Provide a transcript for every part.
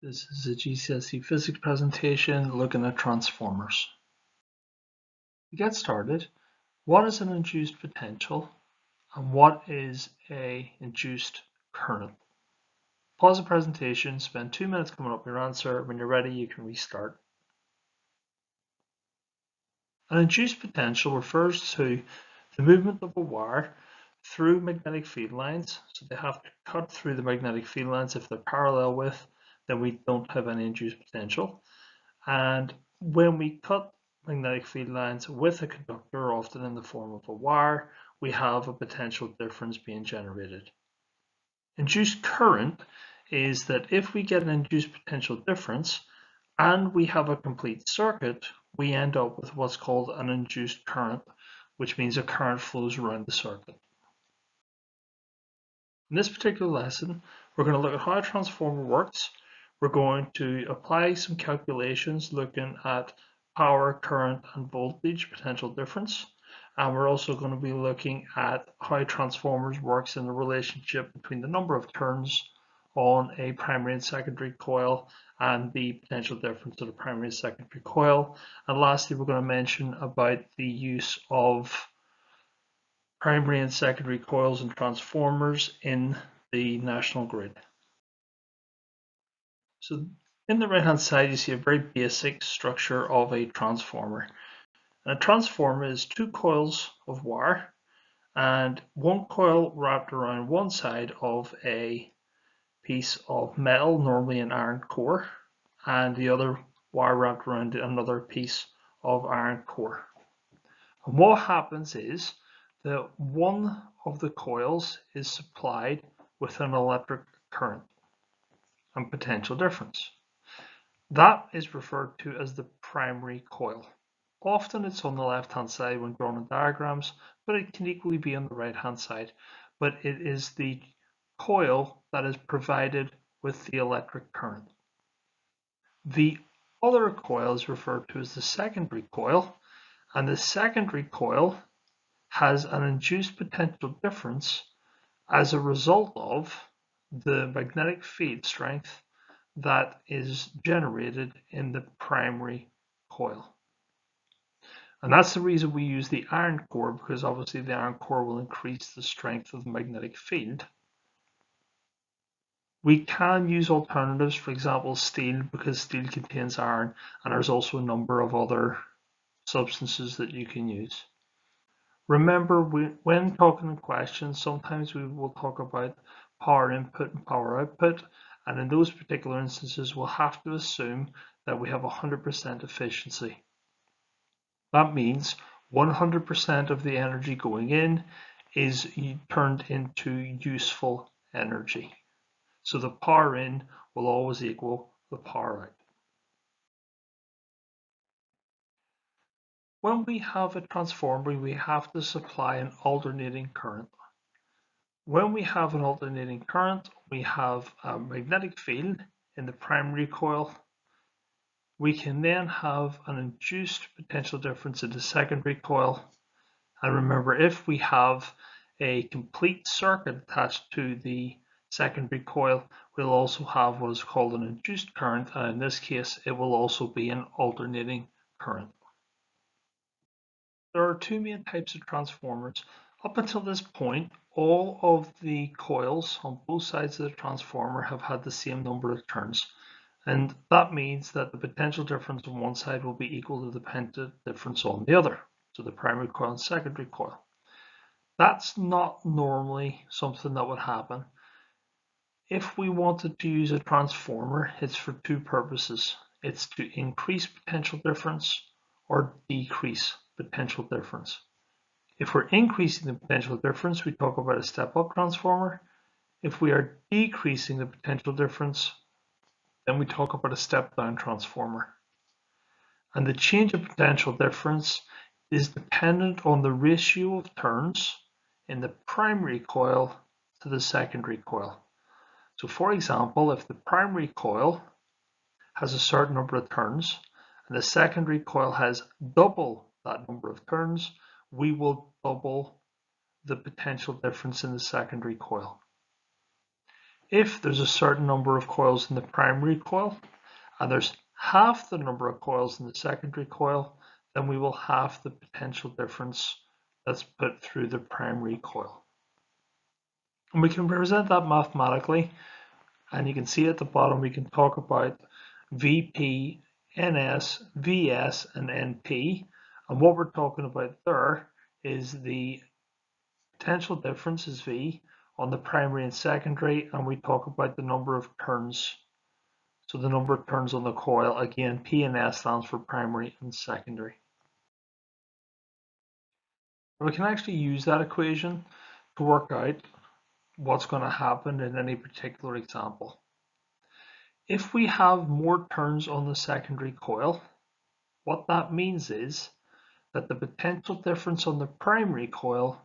This is a GCSE physics presentation looking at transformers. To get started, what is an induced potential and what is an induced current? Pause the presentation, spend 2 minutes coming up with your answer. When you're ready, you can restart. An induced potential refers to the movement of a wire through magnetic field lines. So they have to cut through the magnetic field lines. If they're parallel with, then we don't have any induced potential. And when we cut magnetic field lines with a conductor, often in the form of a wire, we have a potential difference being generated. Induced current is that if we get an induced potential difference and we have a complete circuit, we end up with what's called an induced current, which means a current flows around the circuit. In this particular lesson, we're going to look at how a transformer works. We're going to apply some calculations looking at power, current, and voltage potential difference. And we're also going to be looking at how transformers works in the relationship between the number of turns on a primary and secondary coil and the potential difference of the primary and secondary coil. And lastly, we're going to mention about the use of primary and secondary coils and transformers in the national grid. So in the right hand side, you see a very basic structure of a transformer. And a transformer is two coils of wire and one coil wrapped around one side of a piece of metal, normally an iron core, and the other wire wrapped around another piece of iron core. And what happens is that one of the coils is supplied with an electric current and potential difference. That is referred to as the primary coil. Often it's on the left hand side when drawn in diagrams, but it can equally be on the right hand side. But it is the coil that is provided with the electric current. The other coil is referred to as the secondary coil, and the secondary coil has an induced potential difference as a result of the magnetic field strength that is generated in the primary coil. And that's the reason we use the iron core, because obviously the iron core will increase the strength of the magnetic field. We can use alternatives, for example steel, because steel contains iron, and there's also a number of other substances that you can use. Remember, when talking in questions, sometimes we will talk about power input and power output, and in those particular instances, we'll have to assume that we have 100% efficiency. That means 100% of the energy going in is turned into useful energy. So the power in will always equal the power out. When we have a transformer, we have to supply an alternating current. When we have an alternating current, we have a magnetic field in the primary coil. We can then have an induced potential difference in the secondary coil. And remember, if we have a complete circuit attached to the secondary coil, we'll also have what is called an induced current, and in this case, it will also be an alternating current. There are two main types of transformers. Up until this point, all of the coils on both sides of the transformer have had the same number of turns. And that means that the potential difference on one side will be equal to the potential difference on the other. So the primary coil and secondary coil. That's not normally something that would happen. If we wanted to use a transformer, it's for two purposes. It's to increase potential difference or decrease potential difference. If we're increasing the potential difference, we talk about a step-up transformer. If we are decreasing the potential difference, then we talk about a step-down transformer. And the change of potential difference is dependent on the ratio of turns in the primary coil to the secondary coil. So for example, if the primary coil has a certain number of turns and the secondary coil has double that number of turns, we will double the potential difference in the secondary coil. If there's a certain number of coils in the primary coil and there's half the number of coils in the secondary coil, then we will have the potential difference that's put through the primary coil. And we can represent that mathematically, and you can see at the bottom we can talk about VP, NS, VS, and NP. And what we're talking about there is the potential difference is V on the primary and secondary, and we talk about the number of turns. So the number of turns on the coil, again, P and S stands for primary and secondary. We can actually use that equation to work out what's going to happen in any particular example. If we have more turns on the secondary coil, what that means is that the potential difference on the primary coil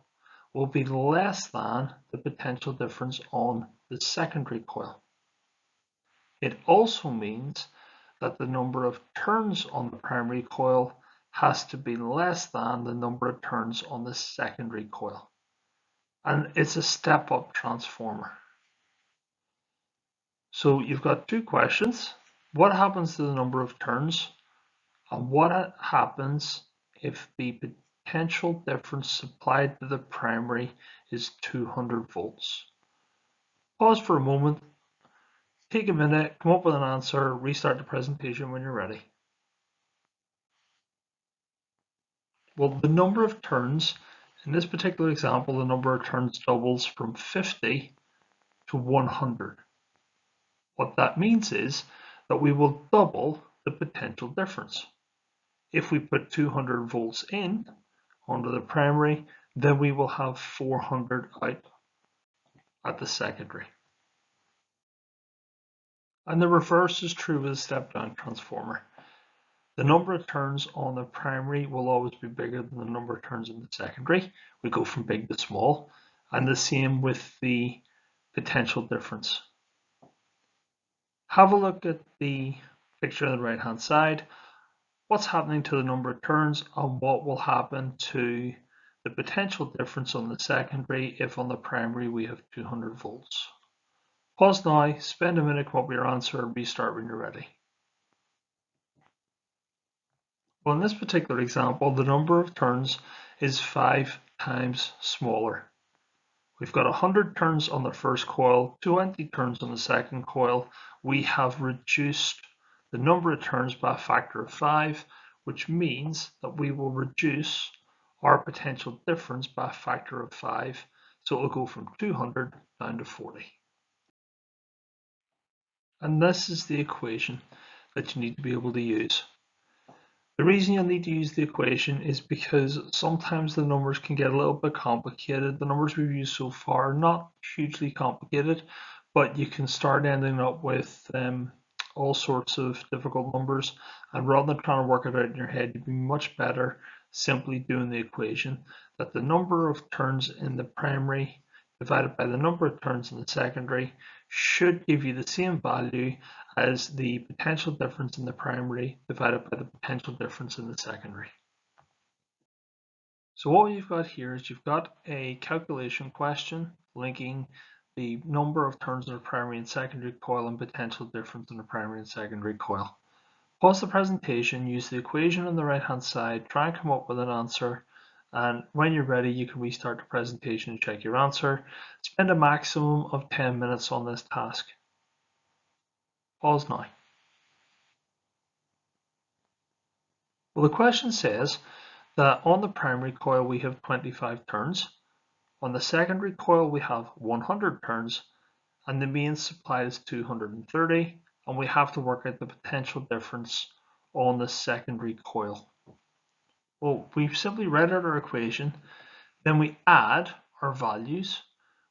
will be less than the potential difference on the secondary coil. It also means that the number of turns on the primary coil has to be less than the number of turns on the secondary coil. And it's a step-up transformer. So you've got two questions. What happens to the number of turns? And what happens if the potential difference supplied to the primary is 200 volts? Pause for a moment, take a minute, come up with an answer, restart the presentation when you're ready. Well, the number of turns, in this particular example, the number of turns doubles from 50 to 100. What that means is that we will double the potential difference. If we put 200 volts in onto the primary, then we will have 400 out at the secondary. And the reverse is true with a step-down transformer. The number of turns on the primary will always be bigger than the number of turns in the secondary. We go from big to small, and the same with the potential difference. Have a look at the picture on the right hand side. What's happening to the number of turns and what will happen to the potential difference on the secondary if on the primary we have 200 volts. Pause now, spend a minute, come up with your answer, and restart when you're ready. Well, in this particular example, the number of turns is 5 times smaller. We've got 100 turns on the first coil, 20 turns on the second coil. We have reduced the number of turns by a factor of 5, which means that we will reduce our potential difference by a factor of 5. So it'll go from 200 down to 40. And this is the equation that you need to be able to use. The reason you'll need to use the equation is because sometimes the numbers can get a little bit complicated. The numbers we've used so far are not hugely complicated, but you can start ending up with all sorts of difficult numbers. And rather than trying to work it out in your head, you'd be much better simply doing the equation that the number of turns in the primary divided by the number of turns in the secondary should give you the same value as the potential difference in the primary divided by the potential difference in the secondary. So what you've got here is you've got a calculation question linking the number of turns in the primary and secondary coil and potential difference in the primary and secondary coil. Pause the presentation, use the equation on the right hand side, try and come up with an answer, and when you're ready you can restart the presentation and check your answer. Spend a maximum of 10 minutes on this task. Pause now. Well, the question says that on the primary coil we have 25 turns, on the secondary coil we have 100 turns, and the mains supply is 230, and we have to work out the potential difference on the secondary coil. Well, we've simply read out our equation, then we add our values.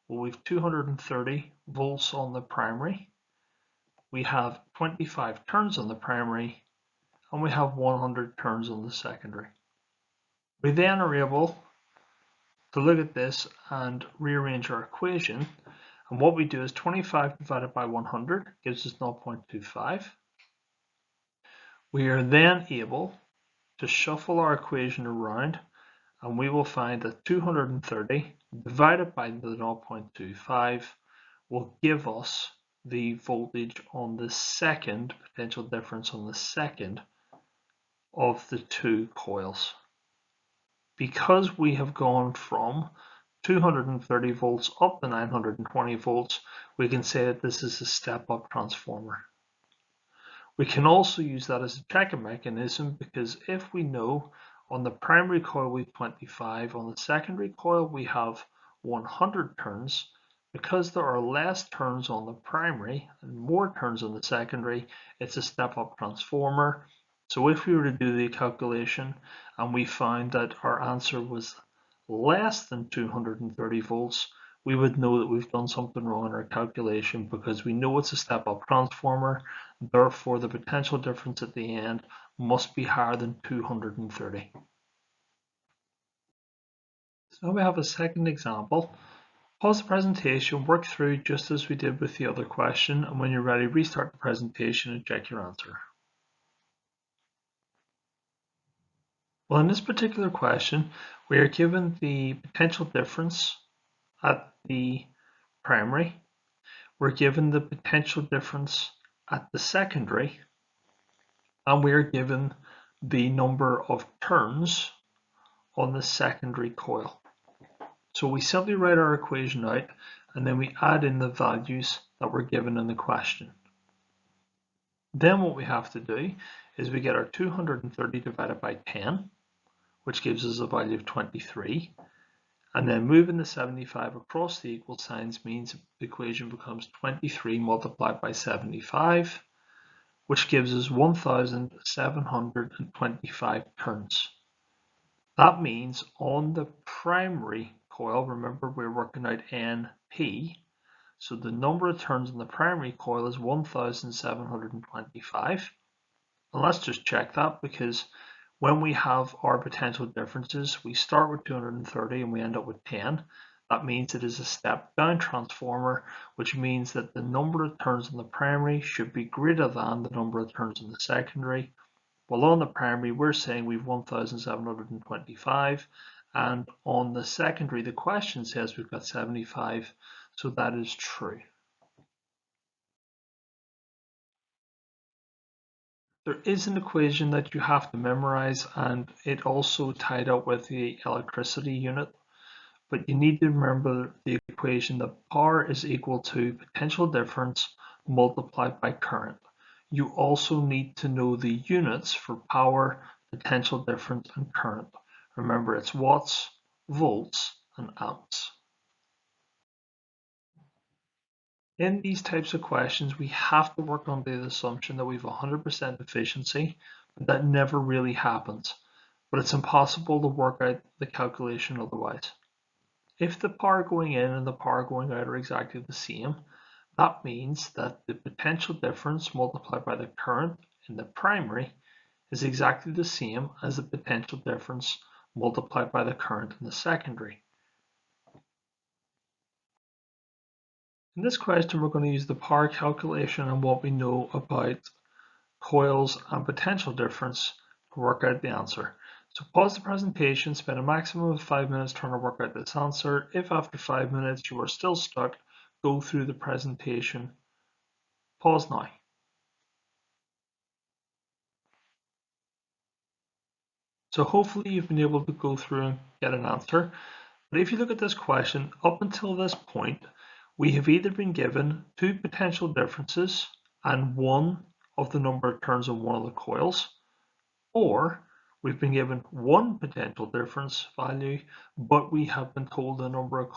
Well, we've 230 volts on the primary, we have 25 turns on the primary, and we have 100 turns on the secondary. We then are able to look at this and rearrange our equation, and what we do is 25 divided by 100 gives us 0.25. We are then able to shuffle our equation around, and we will find that 230 divided by the 0.25 will give us the voltage on the second, potential difference on the second of the two coils. Because we have gone from 230 volts up to 920 volts, we can say that this is a step-up transformer. We can also use that as a checking mechanism, because if we know on the primary coil we have 25, on the secondary coil we have 100 turns, because there are less turns on the primary and more turns on the secondary, it's a step-up transformer. So if we were to do the calculation and we found that our answer was less than 230 volts, we would know that we've done something wrong in our calculation, because we know it's a step-up transformer. Therefore, the potential difference at the end must be higher than 230. So now we have a second example. Pause the presentation, work through just as we did with the other question, and when you're ready, restart the presentation and check your answer. Well, in this particular question, we are given the potential difference at the primary, we're given the potential difference at the secondary, and we are given the number of turns on the secondary coil. So we simply write our equation out and then we add in the values that were given in the question. Then what we have to do is we get our 230 divided by 10, which gives us a value of 23. And then moving the 75 across the equal signs means the equation becomes 23 multiplied by 75, which gives us 1,725 turns. That means on the primary coil, remember we're working out NP, so the number of turns on the primary coil is 1,725. And let's just check that, because when we have our potential differences, we start with 230 and we end up with 10. That means it is a step down transformer, which means that the number of turns on the primary should be greater than the number of turns on the secondary. Well, on the primary, we're saying we've 1,725, and on the secondary, the question says we've got 75, so that is true. There is an equation that you have to memorize, and it also tied up with the electricity unit, but you need to remember the equation that power is equal to potential difference multiplied by current. You also need to know the units for power, potential difference, and current. Remember, it's watts, volts, and amps. In these types of questions, we have to work on the assumption that we have 100% efficiency, but that never really happens. But it's impossible to work out the calculation otherwise. If the power going in and the power going out are exactly the same, that means that the potential difference multiplied by the current in the primary is exactly the same as the potential difference multiplied by the current in the secondary. In this question, we're going to use the power calculation and what we know about coils and potential difference to work out the answer. So pause the presentation, spend a maximum of 5 minutes trying to work out this answer. If after 5 minutes you are still stuck, go through the presentation. Pause now. So hopefully you've been able to go through and get an answer. But if you look at this question, up until this point, we have either been given two potential differences and one of the number of turns on one of the coils, or we've been given one potential difference value, but we have been told the number of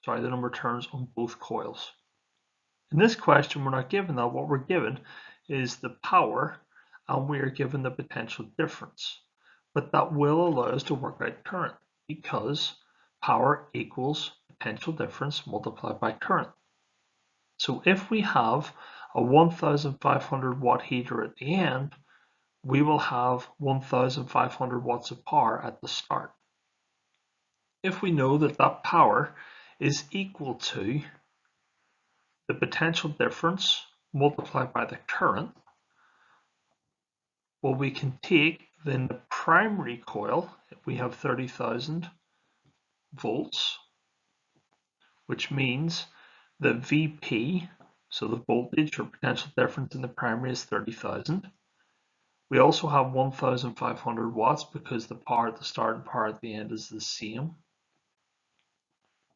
the number of turns on both coils. In this question, we're not given that. What we're given is the power, and we are given the potential difference. But that will allow us to work out current, because power equals potential difference multiplied by current. So if we have a 1,500 watt heater at the end, we will have 1,500 watts of power at the start. If we know that that power is equal to the potential difference multiplied by the current, well, we can take then the primary coil, if we have 30,000 volts, which means The VP, so the voltage or potential difference in the primary, is 30,000. We also have 1,500 watts because the power at the start and power at the end is the same.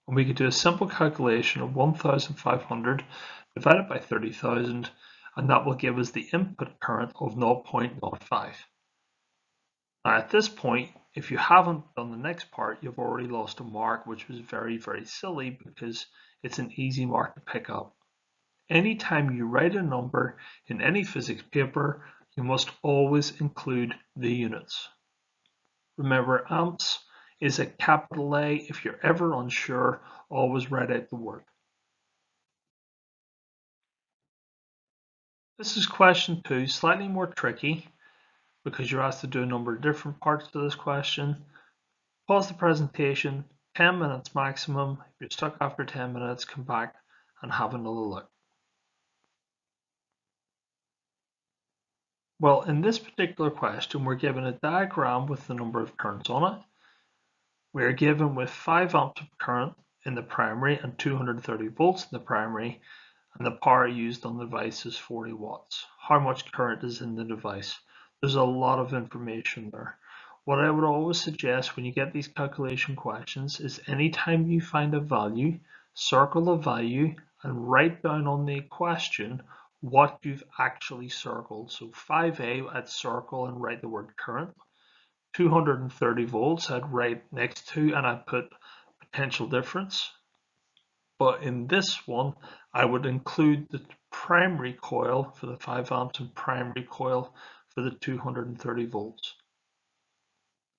And we could do a simple calculation of 1,500 divided by 30,000, and that will give us the input current of 0.05. Now at this point, if you haven't done the next part, you've already lost a mark, which was very, very silly because it's an easy mark to pick up. Anytime you write a number in any physics paper, you must always include the units. Remember, amps is a capital A. If you're ever unsure, always write out the word. This is question 2, slightly more tricky because you're asked to do a number of different parts to this question. Pause the presentation, 10 minutes maximum. If you're stuck after 10 minutes, come back and have another look. Well, in this particular question, we're given a diagram with the number of turns on it. We are given with 5 amps of current in the primary and 230 volts in the primary, and the power used on the device is 40 watts. How much current is in the device? There's a lot of information there. What I would always suggest when you get these calculation questions is anytime you find a value, circle a value and write down on the question what you've actually circled. So 5A, I'd circle and write the word current. 230 volts I'd write next to and I'd put potential difference. But in this one, I would include the primary coil for the 5 amps and primary coil for the 230 volts.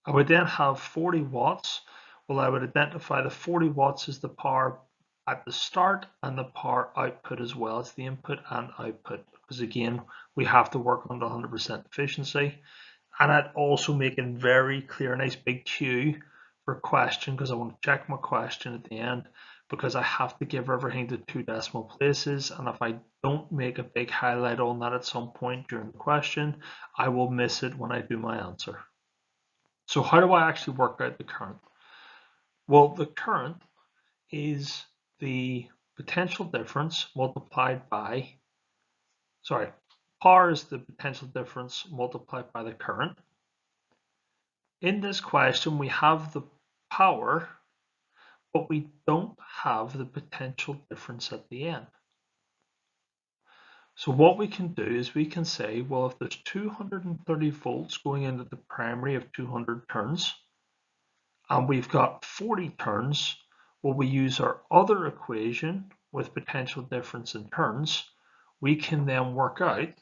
I would then have 40 watts. Well, I would identify the 40 watts as the power at the start and the power output as well as the input and output, because again, we have to work on the 100% efficiency. And I'd also make it very clear, a nice big Q for question, because I want to check my question at the end, because I have to give everything to 2 decimal places. And if I don't make a big highlight on that at some point during the question, I will miss it when I do my answer. So how do I actually work out the current? Well, the current is the potential difference multiplied by, power is the potential difference multiplied by the current. In this question, we have the power, but we don't have the potential difference at the end. So what we can do is we can say, well, if there's 230 volts going into the primary of 200 turns, and we've got 40 turns, well, we use our other equation with potential difference in turns. We can then work out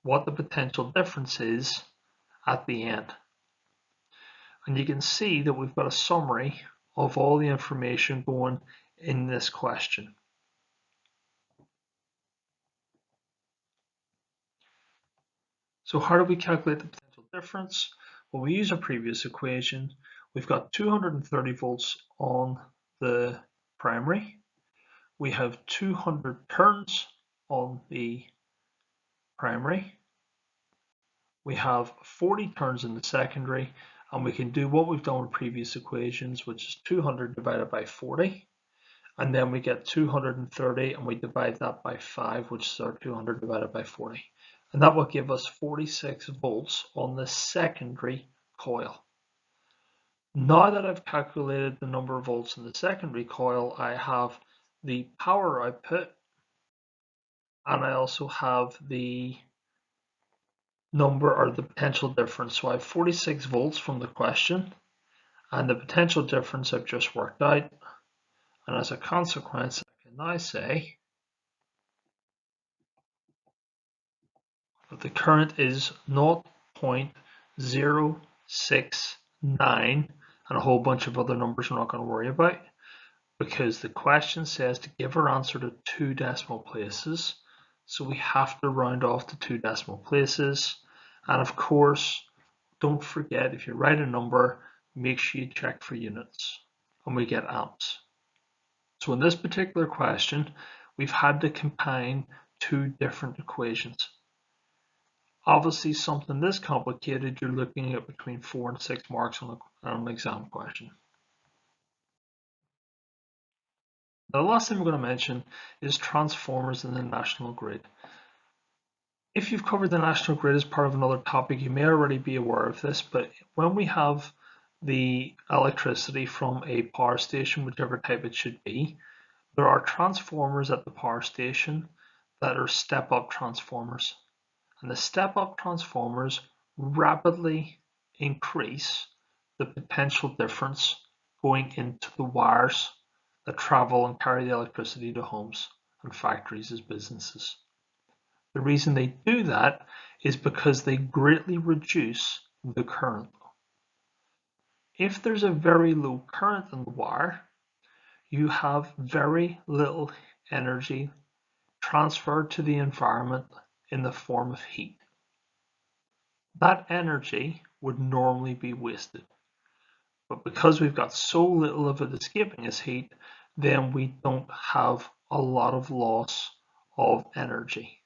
what the potential difference is at the end. And you can see that we've got a summary of all the information going in this question. So how do we calculate the potential difference? Well, we use our previous equation. We've got 230 volts on the primary. We have 200 turns on the primary. We have 40 turns in the secondary, and we can do what we've done with previous equations, which is 200 divided by 40. And then we get 230 and we divide that by 5, which is our 200 divided by 40. And that will give us 46 volts on the secondary coil. Now that I've calculated the number of volts in the secondary coil, I have the power output and I also have the number or the potential difference. So I have 46 volts from the question and the potential difference I've just worked out. And as a consequence, I can now say that the current is 0.069 and a whole bunch of other numbers we're not going to worry about, because the question says to give our answer to 2 decimal places. So we have to round off to 2 decimal places. And of course, don't forget, if you write a number, make sure you check for units. And we get amps. So in this particular question, we've had to combine 2 different equations. Obviously, something this complicated, you're looking at between 4 and 6 marks on an exam question. The last thing we're going to mention is transformers in the national grid. If you've covered the national grid as part of another topic, you may already be aware of this, but when we have the electricity from a power station, whichever type it should be, there are transformers at the power station that are step-up transformers. And the step-up transformers rapidly increase the potential difference going into the wires that travel and carry the electricity to homes and factories as businesses. The reason they do that is because they greatly reduce the current. If there's a very low current in the wire, you have very little energy transferred to the environment in the form of heat. That energy would normally be wasted. But because we've got so little of it escaping as heat, then we don't have a lot of loss of energy.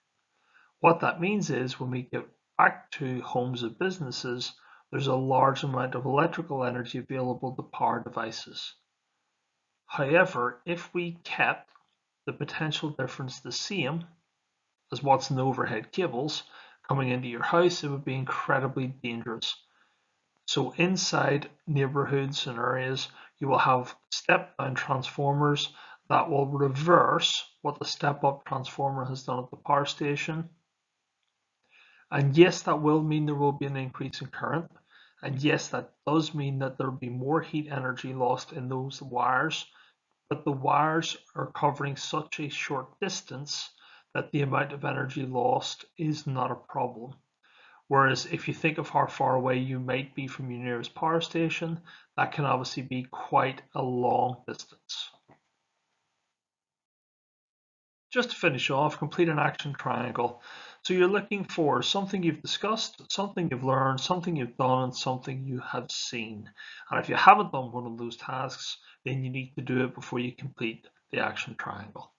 What that means is when we get back to homes and businesses, there's a large amount of electrical energy available to power devices. However, if we kept the potential difference the same as what's in the overhead cables coming into your house, it would be incredibly dangerous. So inside neighborhoods and areas, you will have step-down transformers that will reverse what the step-up transformer has done at the power station. And yes, that will mean there will be an increase in current. And yes, that does mean that there will be more heat energy lost in those wires, but the wires are covering such a short distance that the amount of energy lost is not a problem. Whereas if you think of how far away you might be from your nearest power station, that can obviously be quite a long distance. Just to finish off, complete an action triangle. So you're looking for something you've discussed, something you've learned, something you've done, and something you have seen. And if you haven't done one of those tasks, then you need to do it before you complete the action triangle.